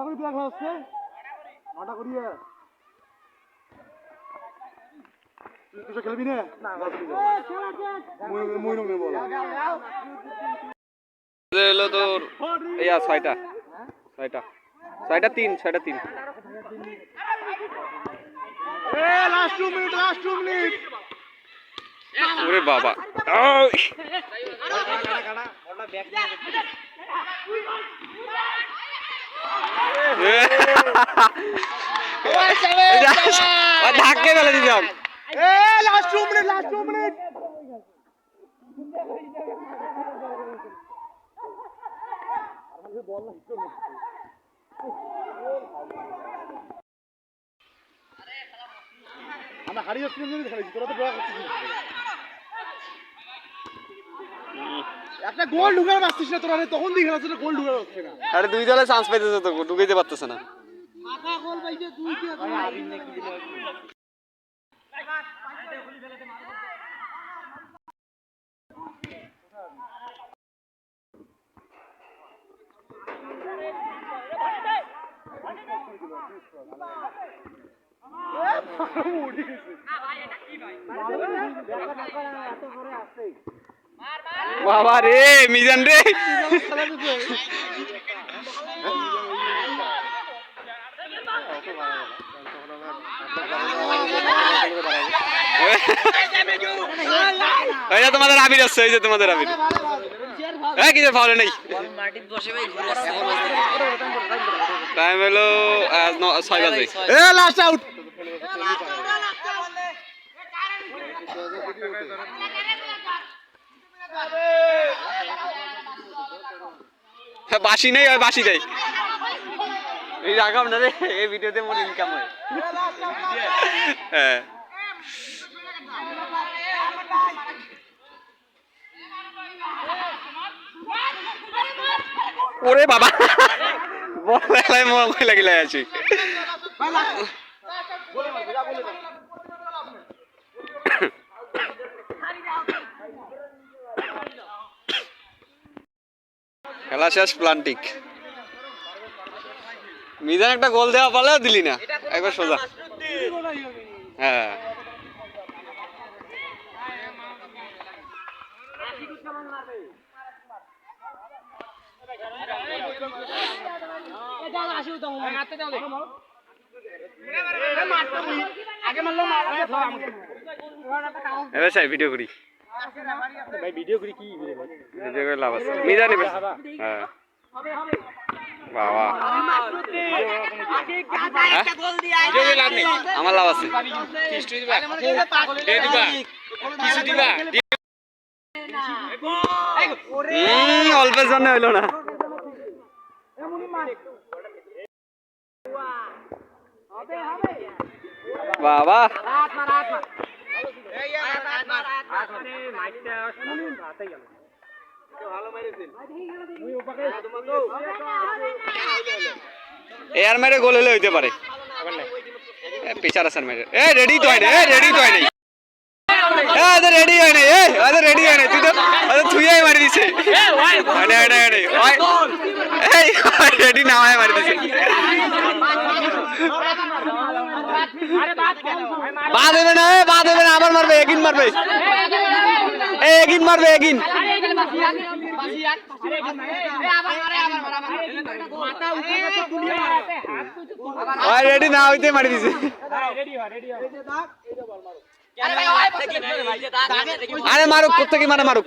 করে দিয়া খেলা হচ্ছে 9টা করিয়ে তুই কিছু খেলবি না মই নগে বল হলো তোর ইয়া 6টা 3 এ লাস্ট 2 মিনিট ওরে বাবা ধাক্কে ফেলে দিতে হবে লাস্ট 2 মিনিট আমরা হারিয়ে যাচ্ছি খেলেছি তোরা তো ড্র করছিস একটা গোল ঢুকার পারছিস না তোরা তখন দিয়ে খেলাচ্ছিস গোল ঢুকার হচ্ছে না আরে দুই দলে চান্স পাইতেছে তো ঢুকাইতে পারতেছে না ফাঁকা গোল পাইছে দুই কে ভাই আবিন নাকি দিল বাবা রে মিজান রে তোমাদের আবির আসছে এই যে তোমাদের আবির হ্যাঁ কিছু ফাউল নেই টাইম হলো 6 বাজে লাস্ট আউট বাসি নেই আর বাসি দেয় এই রাখাম না রে এই ভিডিওতে মোর ইনকাম হয় হ্যাঁ ওরে বাবা বল খেলায় মোবাইল লাগিয়ে আছি খেলা শেষ প্লান্টিক মিজান একটা গোল দেওয়া পারলেও দিলি না একবার সোজা হ্যাঁ এবার চাই ভিডিও করি ভিডিও করি কি ভিডিও করে লাভ আছে মিজান হ্যাঁ বাবা আমার লাভ আছে অল্পের জন্য হইলো না বাবা এর মেরে গোল হলে হইতে পারে পিছার আসার মেরে রেডি তো হয় না রেডি তো হয় নাই রেডি হয় নাই রেডি হয় নাই তুই তো থুইয়াই মারি দিছে রেডি না হয় মারি দিছে বাদ দেবে না আবার মারবে এগিন মারবে রেডি না হইতে মারি দিছে আরে মারুক কোথেকে মারুক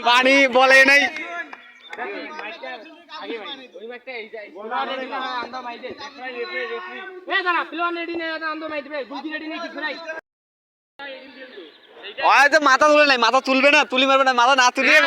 পানি বলে নাই মাথা তুলে নাই মাথা তুলবে না তুলি মারবে না মাথা না তুলিয়ে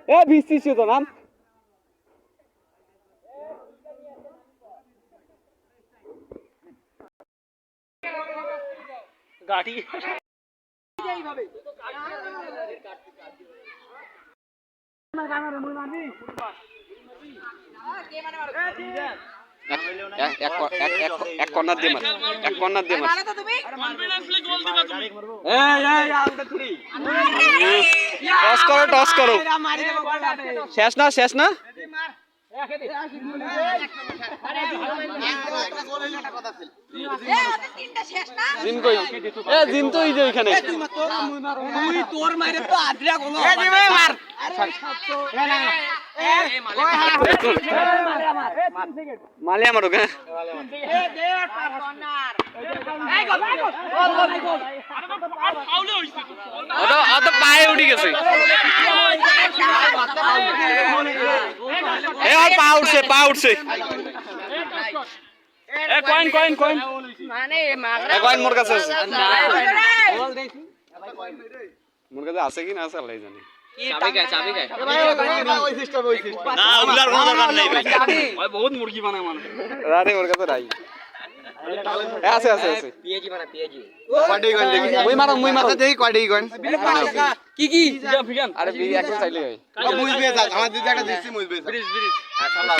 এ ভিজছিস তো নাম গাড়ি এক কর্নার দিয়ে মার এক কর্নার দিয়ে মার টস করো শেষ না জিন কই এ জিন তো এই যে এখানে তুই তোর মাইরে তো আদ্রা গোল মার মালিয়া মারো হ্যাঁ অত পায়ে উঠে গেছে এ আর পা উঠছে এ কয়েন মানে এ কয়েন মোর কাছে আছে মোর কাছে আছে কি না আছে আল্লাহই জানে চাবি গায় না ওগুলার কোনো দরকার নাই ভাই ওই বহুত মুরগি বানায় মানুষ আরে ওর কাছে নাই আছে পিএজি বানা পিএজি কয়টি গন দেখি মুই মারো দেখি কয়টি গন কি আরে বি একদম চাইলে হয় মুজবে থাক আমার দিদি একটা দিছি মুজবে থাক ব্রিজ আচ্ছা লাভ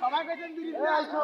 সবাই কইছেন ব্রিজে আইছো